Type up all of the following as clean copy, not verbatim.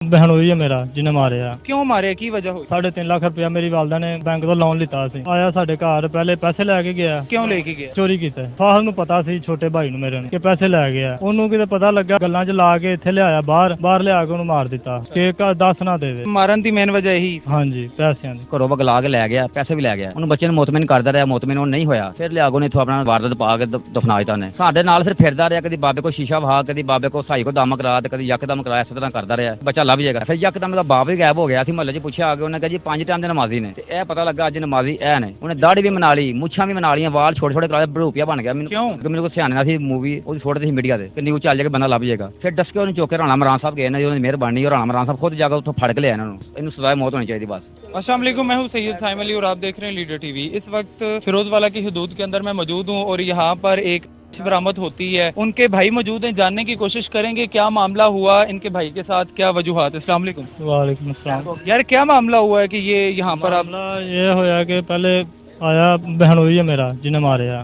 बहनोई है मेरा जिन्हें मारे आ। क्यों मारे, की वजह हुई? 3.5 लाख रुपया मेरी वालदा ने बैंक ਤੋਂ ਲੋਨ ਲਿੱਤਾ ਸੀ। ਆਇਆ ਸਾਡੇ ਘਰ ਪਹਿਲੇ ਪੈਸੇ ਲੈ ਕੇ ਗਿਆ। ਕਿਉਂ ਲੈ ਕੇ ਗਿਆ? ਚੋਰੀ ਕੀਤਾ। ਫਾਹਲ ਨੂੰ ਪਤਾ ਸੀ ਛੋਟੇ ਭਾਈ ਨੂੰ ਮੇਰੇ ਨੂੰ ਕਿ ਪੈਸੇ ਲੈ ਗਿਆ। ਉਹਨੂੰ ਕਿਤੇ ਪਤਾ ਲੱਗਾ, ਗੱਲਾਂ 'ਚ ਲਾ ਕੇ ਇੱਥੇ ਲਿਆਇਆ, ਬਾਹਰ ਲਿਆ ਕੇ ਉਹਨੂੰ ਮਾਰ ਦਿੱਤਾ ਕਿ ਦੱਸ ਨਾ ਦੇਵੇ। ਮਾਰਨ ਦੀ ਮੇਨ ਵਜ੍ਹਾ ਇਹੀ? ਹਾਂਜੀ, ਪੈਸਿਆਂ ਦੀ। ਘਰੋਂ ਵਗਲਾ ਕੇ ਲੈ ਗਿਆ, ਪੈਸੇ ਵੀ ਲੈ ਗਿਆ। ਉਹਨੂੰ ਬੱਚੇ ਨੂੰ ਮੁਤਮਿਨ ਕਰਦਾ ਰਿਹਾ, ਮੁਤਮਿਨ ਉਹ ਨਹੀਂ ਹੋਇਆ। ਫਿਰ ਲਿਆ ਕੇ ਉਹਨੇ ਇੱਥੋਂ ਆਪਣਾ ਵਾਰਦਾਤ ਪਾ ਕੇ ਦਫਨਾ ਦਿੱਤਾ ਨੇ। ਸਾਡੇ ਨਾਲ ਫਿਰ ਫਿਰਦਾ ਰਿਹਾ, ਕਦੀ ਬਾਬੇ ਕੋ ਸ਼ੀਸ਼ਾ ਵਹਾ, ਕਦੀ ਬਾਬੇ ਕੋ ਸਾਈ ਕੋ ਦਮ ਕਰਾ, ਤੇ ਕਦੀ ਯਕਦਮ ਕਰਾ। ਇਸ ਤਰ੍ਹਾਂ ਕਰਦਾ ਰਿਹਾ। ਬੱਚਾ ਲੱਭ ਜਾਏਗਾ। ਫਿਰ ਯਕਦਮ ਦਾ ਬਾਪ ਵੀ ਗਾਇਬ ਹੋ ਗਿਆ ਸੀ। ਮੁਹੱਲੇ 'ਚ ਪੁੱਛਿਆ ਆ ਕੇ, ਉਹਨੇ ਕਿਹਾ ਜੀ 5 ਟਾਈਮ ਦੇ ਨਮਾਜ਼ੀ ਨੇ। ਤੇ ਇਹ ਪਤਾ ਲੱਗਾ ਅੱਜ ਨਮਾਜ਼ੀ ਇਹ ਨੇ। ਉਹਨੇ ਦਾੜੀ ਵੀ ਬਣਾ ਲਈ, ਮੁੱਛਾਂ ਵੀ ਬਣਾ ਲਈਆਂ, ਵਾਲ ਛੋਟੇ ਕਰਾ ਲਏ, ਬੜੂਪੀਆ ਬਣ ਗਿਆ। ਮੈਨੂੰ ਕੋਈ ਸਿਆਣੇ ਨਾਲ ਸੀ ਮੂਵੀ ਉਹਦੀ ਛੋਟੇ ਸੀ ਮੀਡੀਆ ਤੇ, ਕਿ ਨਿਊਜ਼ ਚੱਲ ਜਾਏਗਾ, ਬੰਦਾ ਲੱਭ ਜਾਏਗਾ। ਫਿਰ ਡਸ ਕੇ ਉਹਨੂੰ ਚੁੱਕ ਕੇ ਰਾਣਾ ਮਰਾਨ ਸਾਹਿਬ ਗਏ ਨੇ। ਉਹਦੀ ਮਿਹਰਬਾਨੀ, और राणा मरान साहब खुद जाकर उत्थों फड़ के लिया इन्होंने। इन्हों सजा मौत होनी चाहिए बस। अस्सलाम वालेकुम, मैं हूं सैयद साइम अली और आप देख रहे हैं लीडर टीवी। इस वक्त फिरोजवाला की हुदूद के अंदर मैं मौजूद हूं और यहाँ पर एक बरामद होती है। उनके भाई मौजूद हैं, जानने की कोशिश करेंगे क्या मामला हुआ, इनके भाई के साथ क्या वजूहात। अस्सलाम वालेकुम। वालेकुम अस्सलाम। यार क्या मामला हुआ है कि ये यहाँ पर आप? ये होया कि पहले आया बहनोई है मेरा जिन्हें मारे आ।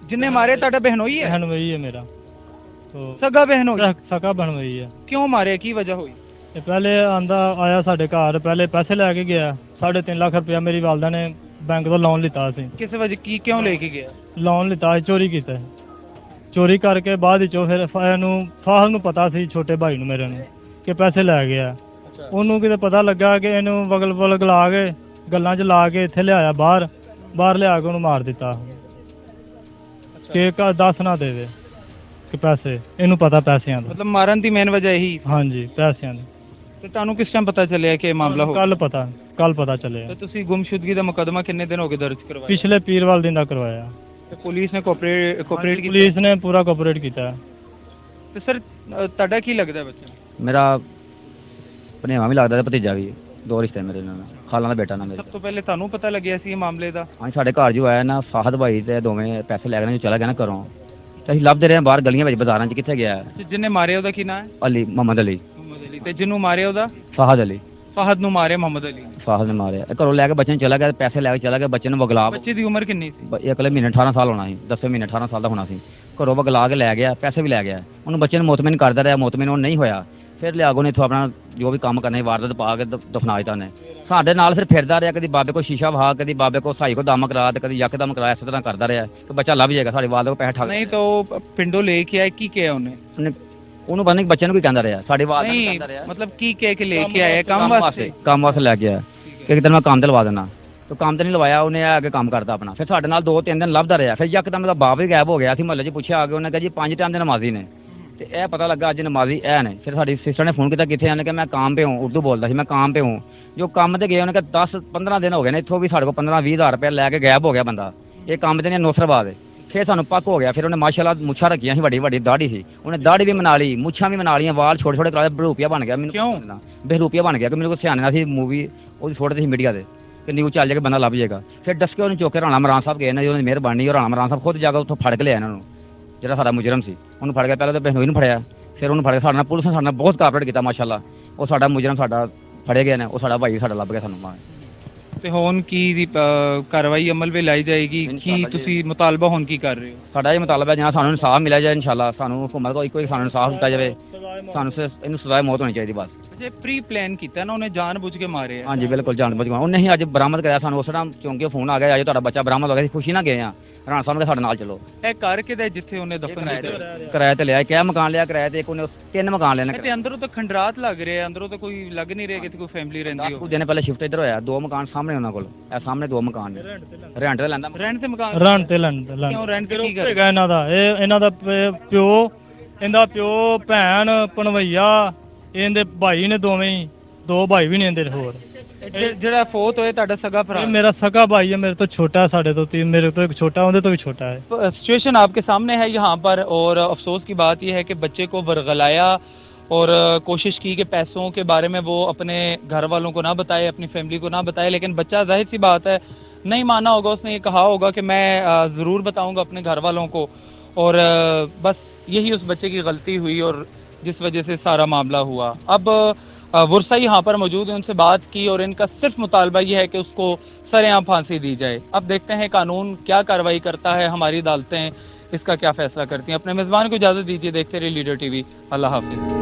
जिन्हें मारे ताड़ा बहनोई है? बहनोई है मेरा तो सगा बहनोई? सका बहनोई है। क्यों मारे, की वजह हुई? ਇਹ ਪਹਿਲੇ ਆਇਆ ਸਾਡੇ ਘਰ, ਪਹਿਲੇ ਪੈਸੇ ਲੈ ਕੇ ਗਿਆ। 3.5 ਲੱਖ ਰੁਪਇਆ ਮੇਰੀ ਵਾਲਦਾ ਨੇ ਬੈਂਕ ਤੋਂ ਲੋਨ ਲਿੱਤਾ ਸੀ। किस वजह की क्यों लेके गया? ਲੋਨ ਲਿੱਤਾ ਸੀ, ਚੋਰੀ ਕੀਤਾ। ਚੋਰੀ ਕਰਕੇ ਬਾਅਦ ਵਿੱਚੋਂ ਫਿਰ ਇਹਨੂੰ ਫਾਹਲ ਨੂੰ ਪਤਾ ਸੀ ਛੋਟੇ ਭਾਈ ਨੂੰ ਮੇਰੇ ਨੂੰ ਕਿ ਪੈਸੇ ਲੈ ਗਿਆ। ਉਹਨੂੰ ਕਿਤੇ ਪਤਾ ਲੱਗਾ ਕਿ ਇਹਨੂੰ ਵਗਲ ਲਾ ਕੇ ਗੱਲਾਂ 'ਚ ਲਾ ਕੇ ਇੱਥੇ ਲਿਆਇਆ, ਬਾਹਰ ਲਿਆ ਕੇ ਉਹਨੂੰ ਮਾਰ ਦਿੱਤਾ ਕਿ ਦੱਸ ਨਾ ਦੇਵੇ ਕਿ ਪੈਸੇ। ਇਹਨੂੰ ਪਤਾ ਪੈਸਿਆਂ ਦਾ। मतलब मारन ਦੀ ਮੇਨ ਵਜ੍ਹਾ ਇਹੀ? ਹਾਂਜੀ, ਪੈਸਿਆਂ ਦੀ। ਤੇ ਤੁਹਾਨੂੰ ਕਿਸ ਟਾਈਮ ਪਤਾ ਚੱਲਿਆ ਕਿ ਇਹ ਮਾਮਲਾ ਹੋ? ਕੱਲ ਪਤਾ ਚੱਲਿਆ। ਤੇ ਤੁਸੀਂ ਗੁੰਮਸ਼ੁਦਗੀ ਦਾ ਮੁਕੱਦਮਾ ਕਿੰਨੇ ਦਿਨ ਹੋ ਗਏ ਦਰਜ ਕਰਵਾਇਆ? ਪਿਛਲੇ ਪੀਰਵਾਲ ਦਿਨ ਦਾ ਕਰਵਾਇਆ। ਤੇ ਪੁਲਿਸ ਨੇ ਕੋਆਪਰੇਟ ਕੀਤੀ? ਪੁਲਿਸ ਨੇ ਪੂਰਾ ਕੋਆਪਰੇਟ ਕੀਤਾ। ਤੇ ਸਰ ਤੁਹਾਡਾ ਕੀ ਲੱਗਦਾ ਬੱਚਾ? मेरा ਭਣੇਵਾਂ ਵੀ ਲੱਗਦਾ ਤੇ ਭਤੀਜਾ ਵੀ। ਦੋ ਰਿਸ਼ਤੇ ਮੇਰੇ ਨਾਲ, ਖਾਲਾਂ ਦਾ ਬੇਟਾ ਨਾ ਮੇਰੇ। ਸਭ ਤੋਂ ਪਹਿਲੇ ਤੁਹਾਨੂੰ ਪਤਾ ਲੱਗਿਆ ਸੀ ਇਹ ਮਾਮਲੇ ਦਾ? ਹਾਂਜੀ, ਸਾਡੇ ਘਰ ਜੋ ਆਇਆ ਨਾ ਫਾਹਦ ਭਾਈ ਤੇ ਦੋਵੇਂ ਪੈਸੇ ਲੈ ਕੇ ਚਲਾ ਗਿਆ ਨਾ ਘਰੋਂ। ਤੇ ਅਸੀਂ ਲੱਭਦੇ ਰਹੇ ਬਾਹਰ ਗਲੀਆਂ ਵਿੱਚ, ਬਾਜ਼ਾਰਾਂ 'ਚ ਕਿੱਥੇ ਗਿਆ। ਜਿਹਨੇ ਮਾਰਿਆ ਉਹਦਾ ਕੀ ਨਾਮ ਹੈ? ਅਲੀ, ਮੁਹੰਮਦ ਅਲੀ। ਮੁਹੰਮਦ ਅਲੀ। ਤੇ ਜਿਹਨੂੰ ਮਾਰਿਆ ਉਹਦਾ? ਫਾਹਦ ਅਲੀ। ਫਹਦ ਨੂੰ ਮਾਰਿਆ ਮੁਹੰਮਦ ਅਲੀ। ਫਾਹਦ ਨੇ ਮਾਰਿਆ। ਘਰੋਂ ਲੈ ਕੇ ਬੱਚੇ ਨੂੰ ਚਲਾ ਗਿਆ, ਪੈਸੇ ਲੈ ਕੇ ਚਲਾ ਗਿਆ। ਬੱਚੇ ਨੂੰ ਵਗਲਾ, ਬੱਚੇ ਦੀ ਉਮਰ ਕਿੰਨੀ ਸੀ? ਇਹ ਅਗਲੇ ਮਹੀਨੇ 18 ਸਾਲ ਹੋਣਾ ਸੀ, 10ਵੇਂ ਮਹੀਨੇ 18 ਸਾਲ ਦਾ ਹੋਣਾ ਸੀ। ਘਰੋਂ ਵਗਲਾ ਕੇ ਲੈ ਗਿਆ, ਪੈਸੇ ਵੀ ਲੈ ਗਿਆ। ਉਹਨੂੰ ਬੱਚੇ ਨੂੰ ਮੁਤਮਿਨ ਕਰਦਾ ਰਿਹਾ, ਮੁਤਮਿਨ ਉਹ ਨਹੀਂ ਹੋਇਆ। ਫਿਰ ਲਿਆ ਕੇ ਉਹਨੇ ਇੱਥੋਂ ਆਪਣਾ ਜੋ ਵੀ ਕੰਮ ਕਰਨੇ ਵਾਰਦਾਤ ਪਾ ਕੇ ਦਫਨਾ ਦਿੱਤਾ ਨੇ। ਸਾਡੇ ਨਾਲ ਫਿਰ ਫਿਰਦਾ ਰਿਹਾ, ਕਦੀ ਬਾਬੇ ਕੋ ਸ਼ੀਸ਼ਾ ਵਹਾ, ਕਦੀ ਬਾਬੇ ਕੋ ਸਾਈ ਕੋ ਦਮ ਕਰਾ, ਤੇ ਕਦੀ ਯਕਦਮ ਕਰਾ। ਇਸ ਤਰ੍ਹਾਂ ਕਰਦਾ ਰਿਹਾ ਕਿ ਬੱਚਾ ਲੱਭ ਜਾਏਗਾ। ਸਾਡੇ ਵਾਲਦ ਕੋ ਪੈਸੇ ਠੱਗ ਨਹੀਂ ਤਾਂ ਉਹ ਪਿੰਡੋਂ ਲੈ ਕੇ ਆਇਆ, ਕੀ ਕਿਹਾ ਉਹਨੇ? ਉਹਨੂੰ ਬੰਦੇ ਬੱਚੇ ਨੂੰ ਕੀ ਕਹਿੰਦਾ ਰਿਹਾ, ਸਾਡੇ ਵਾਲਦ ਨੂੰ ਕਹਿੰਦਾ ਰਿਹਾ। ਮਤਲਬ ਕੀ ਕਹਿ ਕੇ ਲੈ ਕੇ ਆਇਆ? ਕੰਮ ਵਾਸਤੇ ਲੈ ਕੇ ਆਇਆ ਕਿ ਕਿਤੇ ਮੈਂ ਕੰਮ ਤੇ ਲਵਾ ਦੇਣਾ। ਤੇ ਕੰਮ ਤੇ ਨਹੀਂ ਲਵਾਇਆ, ਉਹਨੇ ਆ ਕੇ ਕੰਮ ਕਰਦਾ ਆਪਣਾ। ਫਿਰ ਸਾਡੇ ਨਾਲ 2-3 ਦਿਨ ਲੱਭਦਾ ਰਿਹਾ। ਫਿਰ ਯਕਦਮ ਦਾ ਬਾਪ ਵੀ ਗਾਇਬ ਹੋ ਗਿਆ ਸੀ। ਮੁਹੱਲੇ 'ਚ ਪੁੱਛਿਆ ਆ ਕੇ, ਉਹਨੇ ਕਿਹਾ ਜੀ 5 ਟਾਈਮ ਦੇ ਨਮਾਜ਼ੀ ਨੇ। ਤੇ ਇਹ ਪਤਾ ਲੱਗਾ ਅੱਜ ਨਮਾਜ਼ੀ ਇਹ ਨੇ। ਫਿਰ ਸਾਡੀ ਸਿਸਟਰ ਨੇ ਫੋਨ ਕੀਤਾ, ਕਿੱਥੇ ਆਨੇ? ਕਿ ਮੈਂ ਕੰਮ ਪੇ ਹੂੰ। ਉਰਦੂ ਬੋਲਦਾ ਸੀ, ਮੈਂ ਕੰਮ ਪੇ ਹੂੰ। ਜੋ ਕੰਮ ਤੇ ਗਏ, ਉਹਨੇ ਕਿਹਾ 10-15 ਦਿਨ ਹੋ ਗਏ ਨੇ, ਇੱਥੋਂ ਵੀ ਸਾਡੇ ਕੋਲ 15-20 ਹਜ਼ਾਰ ਰੁਪਏ ਲੈ ਕੇ ਗਾਇਬ ਹੋ ਗਿਆ ਬੰਦਾ। ਇਹ ਕੰਮ ਤੇ ਨਹੀਂ, ਨੌਸਰਾਬਾਦ। ਫਿਰ ਸਾਨੂੰ ਪੱਕ ਹੋ ਗਿਆ। ਫਿਰ ਉਹਨੇ ਮਾਸ਼ਾਅੱਲਾ ਮੁੱਛਾਂ ਰੱਖੀਆਂ ਸੀ, ਵੱਡੀ ਦਾੜੀ ਸੀ। ਉਹਨੇ ਦਾੜੀ ਵੀ ਬਣਾ ਲਈ, ਮੁੱਛਾਂ ਵੀ ਬਣਾ ਲਈਆਂ, ਵਾਲ ਛੋਟੇ ਕਰਾ ਲਏ, ਬੜੂਪੀਆ ਬਣ ਗਿਆ। ਮੈਨੂੰ ਕਿਉਂ ਬਹਿਰੂਪੀਆ ਬਣ ਗਿਆ? ਕਿ ਮੈਨੂੰ ਕੋਈ ਸਿਆਣੇ ਨਾਲ ਸੀ ਮੂਵੀ ਉਹਦੀ ਛੋਟੇ ਸੀ ਮੀਡੀਆ ਤੇ, ਕਿ ਨਿਊਜ਼ ਚੱਲ ਜਾਏਗਾ, ਬੰਦਾ ਲੱਭ ਜਾਏਗਾ। ਫਿਰ ਡਸ ਕੇ ਉਹਨੂੰ ਚੁੱਕ ਕੇ ਰਾਣਾ ਮਰਾਨ ਸਾਹਿਬ ਗਏ ਨੇ। ਉਹਦੀ ਮਿਹਰਬਾਨੀ, और राणा ਮਰਾਨ ਸਾਹਿਬ ਖੁਦ ਜਾ ਕੇ ਉੱਥੋਂ ਫੜ ਕੇ ਲਿਆ ਇਹਨਾਂ ਨੂੰ। ਜਿਹੜਾ ਸਾਡਾ ਮੁਜਰਮ ਸੀ ਉਹਨੂੰ ਫੜ ਕੇ, ਪਹਿਲਾਂ ਤਾਂ ਬਹਿਨੋਈ ਨੂੰ ਫੜਿਆ, ਫਿਰ ਉਹਨੂੰ ਫੜ ਕੇ ਸਾਡੇ ਨਾਲ ਪੁਲਿਸ ਨੇ ਸਾਡੇ ਨਾਲ ਬਹੁਤ ਕੋਆਪਰੇਟ ਕੀਤਾ ਮਾਸ਼ਾਅੱਲਾ। ਉਹ ਸਾਡਾ ਮੁਜਰਮ ਸਾਡਾ ਫੜੇ ਗਏ ਨੇ, ਉਹ ਸਾਡਾ ਭਾਈ ਸਾਡਾ ਲੱਭ ਗਿਆ ਸਾਨੂੰ। ਤੇ ਹੁਣ ਕੀ ਕਾਰਵਾਈ ਅਮਲ ਵਿੱਚ ਲਾਈ ਜਾਏਗੀ? ਕੀ ਤੁਸੀਂ ਮੁਤਾਲਬਾ ਹੁਣ ਕੀ ਕਰ ਰਹੇ ਹੋ? ਸਾਡਾ ਇਹ ਮੁਤਾਲਬਾ ਜਾਂ ਸਾਨੂੰ ਇਨਸਾਫ ਮਿਲਿਆ ਜਾਏ ਇਨਸ਼ਾਅੱਲਾ। ਸਾਨੂੰ ਹੁਕੂਮਤ ਕੋਲ ਇੱਕੋ ਸਾਨੂੰ ਇਨਸਾਫ ਦਿੱਤਾ ਜਾਵੇ। ਸਾਨੂੰ ਇਹਨੂੰ ਸਜ਼ਾ ਮੌਤ ਹੋਣੀ ਚਾਹੀਦੀ ਬਸ। ਜੇ ਪ੍ਰੀ ਪਲਾਨ ਕੀਤਾ ਨਾ ਉਹਨੇ, ਜਾਣ ਬੁੱਝ ਕੇ ਮਾਰੇ? ਹਾਂਜੀ ਬਿਲਕੁਲ ਜਾਣ ਬੁੱਝ ਕੇ। ਉਹਨੇ ਹੀ ਅੱਜ ਬਰਾਮਦ ਕਰਿਆ ਸਾਨੂੰ। ਉਸ ਟਾਈਮ ਚੌਂਕੀ ਫੋਨ ਆ ਗਿਆ, ਅੱਜ ਤੁਹਾਡਾ ਬੱਚਾ ਬਰਾਮਦ ਹੋ ਗਿਆ। ਖੁਸ਼ੀ ਨਾਲ ਗਏ ਆ। ਰਾਣਾ ਸਾਹਿਬ ਨੇ ਸਾਡੇ ਨਾਲ ਚਲੋ। ਇਹ ਘਰ ਕਿਹਦਾ ਜਿੱਥੇ ਉਹਨੇ ਦਫਨ ਕਿਰਾਏ ਤੇ ਲਿਆ? ਕਿਆ ਮਕਾਨ ਲਿਆ ਕਿਰਾਏ ਤੇ? ਇੱਕ ਉਹਨੇ 3 ਮਕਾਨ ਲੈਣੇ। ਤੇ ਅੰਦਰੋਂ ਤਾਂ ਖੰਡਰਾਤ ਲੱਗ ਰਿਹਾ, ਅੰਦਰੋਂ ਤਾਂ ਕੋਈ ਲੱਗ ਨਹੀਂ ਰਿਹਾ ਕਿ ਕੋਈ ਫੈਮਿਲੀ ਰਹਿੰਦੀ ਹੋ। ਕੁਝ ਦਿਨ ਪਹਿਲੇ ਸ਼ਿਫਟ ਇੱਧਰ ਹੋਇਆ। 2 ਮਕਾਨ ਸਾਹਮਣੇ ਉਹਨਾਂ ਕੋਲ, ਇਹ ਸਾਹਮਣੇ 2 ਮਕਾਨ ਨੇ। ਰੈਂਟ ਤੇ ਲੈਂਦਾ। ਰੈਂਟ ਤੇ ਮਕਾਨ? ਰੈਂਟ ਤੇ ਕਿਉਂ ਰੈਂਟ ਤੇ ਕੀ ਕਰੇਗਾ? ਇਹਨਾਂ ਦਾ ਪਿਓ, ਇਹਦਾ ਪਿਓ, ਭੈਣ, ਭਣਵਈਆ, ਇਹਦੇ ਭਾਈ ਨੇ ਦੋਵੇਂ ਹੀ। 2 ਭਾਈ ਵੀ ਨੇ ਇਹਦੇ ਹੋਰ। ਜਿਹੜਾ ਫੋਤ ਹੋਏ ਤੁਹਾਡਾ ਸਗਾ ਭਰਾ? मेरा सगा भाई है, मेरे तो छोटा है, साढ़े तो 3, मेरे तो एक छोटा, उनसे तो भी छोटा है। सिचुएशन आपके सामने है यहाँ पर, और अफसोस की बात यह है कि बच्चे को वरगलाया और कोशिश की कि पैसों के बारे में वो अपने घर वालों को ना बताए, अपनी फैमिली को ना बताए। लेकिन बच्चा जाहिर सी बात है नहीं माना होगा। उसने ये कहा होगा कि मैं ज़रूर बताऊँगा अपने घर वालों को, और बस यही उस बच्चे की गलती हुई और जिस वजह से सारा मामला हुआ। अब वर्षा यहाँ पर मौजूद है, उनसे बात की और इनका सिर्फ मुतालबा ये है कि उसको सरेआम फांसी दी जाए। अब देखते हैं कानून क्या कार्रवाई करता है, हमारी अदालतें इसका क्या फैसला करती हैं। अपने मेज़बान को इजाज़त दीजिए। देखते रहिए लीडर टीवी। अल्लाह हाफ़िज़।